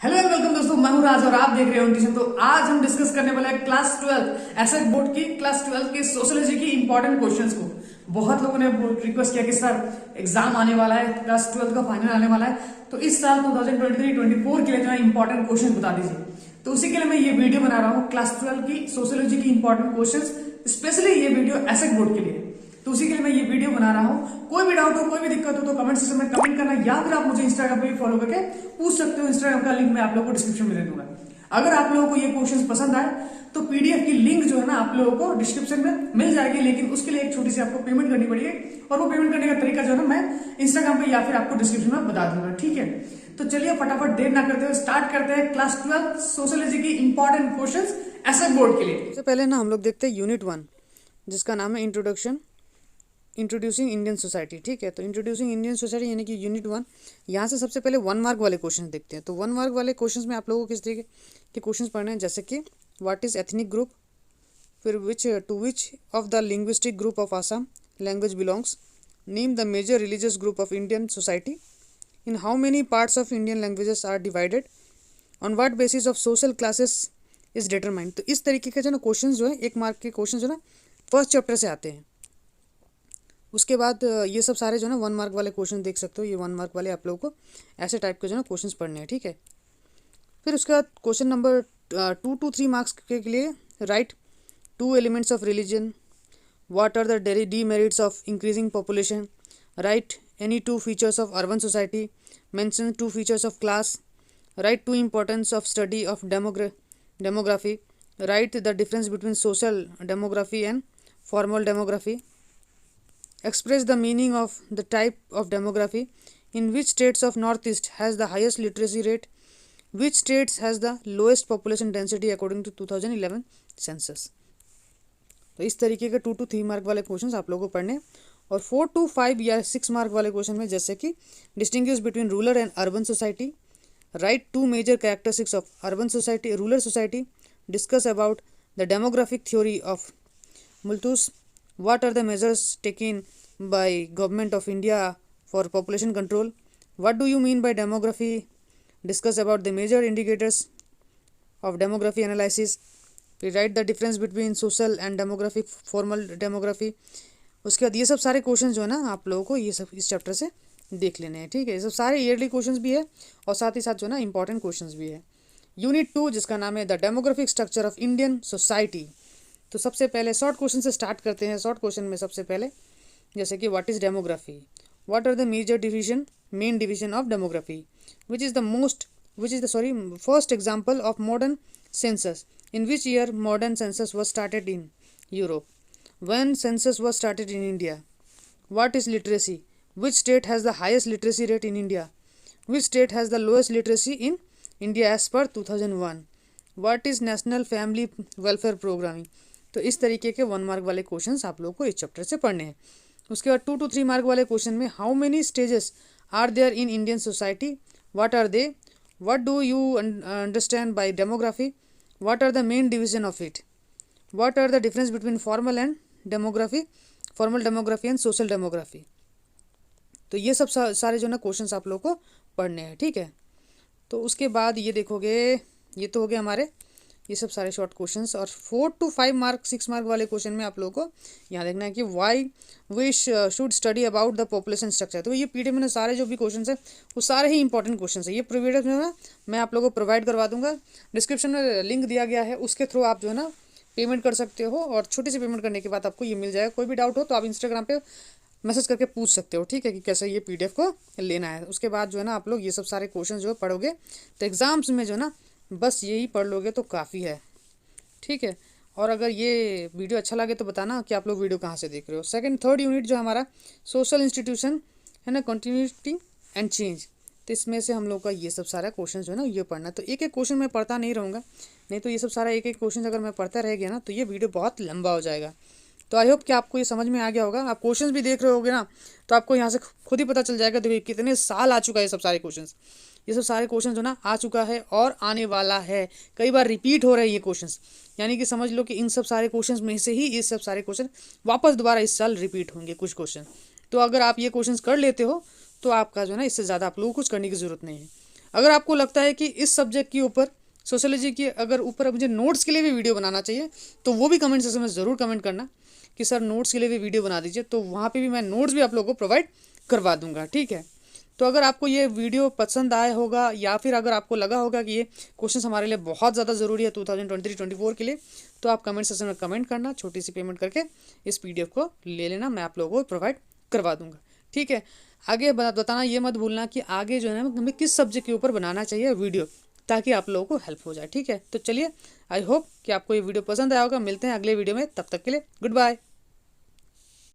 Hello and welcome दोस्तों, मैं हूं राज और आप देख रहे हो ट्यूशन। तो आज हम डिस्कस करने वाले हैं क्लास 12 एसएट बोर्ड की क्लास 12 के सोशियोलॉजी की इंपॉर्टेंट क्वेश्चंस को। बहुत लोगों ने रिक्वेस्ट किया कि सर एग्जाम आने वाला है, क्लास 12 का फाइनल आने वाला है, तो इस साल 2023-24 के लिए जो है इंपॉर्टेंट क्वेश्चन बता दीजिए। तो उसी के लिए मैं ये वीडियो बना रहा हूँ क्लास 12 की सोशियोलॉजी की इंपॉर्टेंट क्वेश्चन, स्पेशली ये वीडियो एसएट बोर्ड के लिए। तो उसी के लिए मैं ये वीडियो बना रहा हूँ। कोई भी डाउट हो, कोई भी दिक्कत हो तो कमेंट सेक्शन में कमेंट करना, या फिर आप मुझे इंस्टाग्राम पे भी फॉलो करके पूछ सकते हो। इंस्टाग्राम का लिंक मैं आप लोगों को डिस्क्रिप्शन में दे दूंगा। अगर आप लोगों को ये क्वेश्चंस पसंद आए तो पीडीएफ की लिंक जो है ना आप लोगों को डिस्क्रिप्शन में मिल जाएगी, लेकिन उसके लिए एक छोटी सी आपको पेमेंट करनी पड़ेगी, और वो पेमेंट करने का तरीका जो है ना मैं इंस्टाग्राम पे या फिर आपको डिस्क्रिप्शन में बता दूंगा। ठीक है, तो चलिए फटाफट देर ना करते हुए स्टार्ट करते हैं क्लास 12 सोशियोलॉजी की इंपॉर्टेंट क्वेश्चंस एसएट बोर्ड के लिए। सबसे पहले ना हम लोग देखते हैं यूनिट 1, जिसका नाम है इंट्रोड्यूसिंग इंडियन सोसाइटी। ठीक है, तो इंट्रोड्यूसिंग इंडियन सोसाइटी यानी कि यूनिट 1। यहाँ से सबसे पहले 1 मार्क वाले क्वेश्चन देखते हैं। तो 1 मार्क वाले क्वेश्चन में आप लोगों को किस तरीके के क्वेश्चन पढ़ने हैं, जैसे कि व्हाट इज एथनिक ग्रुप, फिर to which of the linguistic group of Assam language belongs, name the major religious group of Indian society, in how many parts of Indian languages are divided, on what basis of social classes is determined. तो इस तरीके के जो ना question जो है 1 mark के question जो ना फर्स्ट चैप्टर से आते हैं। उसके बाद ये सब सारे जो ना 1 मार्क वाले क्वेश्चन देख सकते हो। ये 1 मार्क वाले आप लोगों को ऐसे टाइप के जो ना क्वेश्चंस पढ़ने हैं। ठीक है, फिर उसके बाद क्वेश्चन नंबर 2 to 3 मार्क्स के लिए write 2 elements of religion, what are the demerits of increasing population, write any 2 features of urban society, mention 2 features of class, write 2 importance of study of demography, write the difference between social demography and formal demography, express the meaning of the type of demography, in which states of northeast has the highest literacy rate, which states has the lowest population density according to 2011 census। तो इस तरीके के 2 to 3 mark वाले questions आप लोगों को पढ़ने, और 4 to 5 या 6 मार्क वाले क्वेश्चन में जैसे कि distinguish between rural and urban society, right 2 major characteristics of urban society rural society, discuss about the demographic theory of Malthus, what are the measures taken by government of India for population control, what do you mean by demography, discuss about the major indicators of demography analysis, we write the difference between social and demographic formal demography। उसके बाद ये सब सारे question जो है ना आप लोगों को ये सब इस चैप्टर से देख लेने हैं। ठीक है, ये सब सारे ईयरली क्वेश्चंस भी है और साथ ही साथ जो है ना इंपॉर्टेंट क्वेश्चंस भी है। यूनिट 2 जिसका नाम है the demographic structure of Indian society. तो सबसे पहले शॉर्ट क्वेश्चन से स्टार्ट करते हैं। शॉर्ट क्वेश्चन में सबसे पहले जैसे कि what is demography, what are the major main division of demography, which is the first example of modern census, in which year modern census was started in Europe, when census was started in India, what is literacy, which state has the highest literacy rate in India, which state has the lowest literacy in India as per 2001, what is national family welfare programming. तो इस तरीके के 1 mark वाले questions आप लोगों को इस chapter से पढ़ने हैं। उसके बाद 2 to 3 मार्क वाले क्वेश्चन में how many stages are there in Indian society, what are they, what do you understand by demography, what are the main division of it, what are the difference between formal demography and social demography. तो ये सब सारे जो ना questions आप लोगों को पढ़ने हैं। ठीक है, तो उसके बाद ये देखोगे, ये तो हो गए हमारे ये सब सारे शॉर्ट क्वेश्चंस। और 4 to 5 मार्क 6 मार्क वाले क्वेश्चन में आप लोगों को यहाँ देखना है कि why we should study about the population structure. तो ये पीडीएफ में सारे जो भी क्वेश्चन है वो सारे ही इंपॉर्टेंट क्वेश्चन है। ये पीडीएफ में ना मैं आप लोगों को प्रोवाइड करवा दूंगा, डिस्क्रिप्शन में लिंक दिया गया है, उसके थ्रू आप जो है ना पेमेंट कर सकते हो, और छोटी सी पेमेंट करने के बाद आपको ये मिल जाएगा। कोई भी डाउट हो तो आप इंस्टाग्राम पे मैसेज करके पूछ सकते हो। ठीक है, कि कैसे ये पीडीएफ को लेना है। उसके बाद जो है ना आप लोग ये सब सारे क्वेश्चन जो है पढ़ोगे तो एग्जाम्स में जो है ना बस यही पढ़ लोगे तो काफ़ी है। ठीक है, और अगर ये वीडियो अच्छा लगे तो बताना कि आप लोग वीडियो कहाँ से देख रहे हो। सेकंड थर्ड यूनिट जो हमारा सोशल इंस्टीट्यूशन है ना, कंटिन्यूटी एंड चेंज। तो इसमें से हम लोग का ये सब सारा क्वेश्चन जो है ना ये पढ़ना। तो एक एक क्वेश्चन मैं पढ़ता नहीं रहूँगा, नहीं तो ये सब सारा एक एक क्वेश्चन अगर मैं पढ़ता रह गया ना तो ये वीडियो बहुत लंबा हो जाएगा। तो आई होप कि आपको ये समझ में आ गया होगा। आप क्वेश्चंस भी देख रहे होगे ना तो आपको यहाँ से खुद ही पता चल जाएगा देखिए कितने साल आ चुका है ये सब सारे क्वेश्चंस। ये सब सारे क्वेश्चन जो ना आ चुका है और आने वाला है, कई बार रिपीट हो रहे हैं ये क्वेश्चंस, यानी कि समझ लो कि इन सब सारे क्वेश्चंस में से ही ये सब सारे क्वेश्चन वापस दोबारा इस साल रिपीट होंगे कुछ क्वेश्चन। तो अगर आप ये क्वेश्चन कर लेते हो तो आपका जो है ना इससे ज़्यादा आप लोगों को कुछ करने की ज़रूरत नहीं है। अगर आपको लगता है कि इस सब्जेक्ट के ऊपर सोशोलॉजी के अगर ऊपर मुझे नोट्स के लिए भी वीडियो बनाना चाहिए तो वो भी कमेंट सेक्शन में ज़रूर कमेंट करना कि सर नोट्स के लिए भी वीडियो बना दीजिए, तो वहाँ पे भी मैं नोट्स भी आप लोगों को प्रोवाइड करवा दूंगा। ठीक है, तो अगर आपको ये वीडियो पसंद आया होगा या फिर अगर आपको लगा होगा कि ये क्वेश्चन हमारे लिए बहुत ज़्यादा ज़रूरी है 2023-24 के लिए, तो आप कमेंट सेक्शन में कमेंट करना, छोटी सी पेमेंट करके इस PDF को ले लेना, मैं आप लोगों को प्रोवाइड करवा दूंगा। ठीक है, आगे बताना ये मत भूलना कि आगे जो है ना हमें किस सब्जेक्ट के ऊपर बनाना चाहिए वीडियो, ताकि आप लोगों को हेल्प हो जाए। ठीक है, तो चलिए, आई होप कि आपको ये वीडियो पसंद आया होगा। मिलते हैं अगले वीडियो में, तब तक के लिए गुड बाय।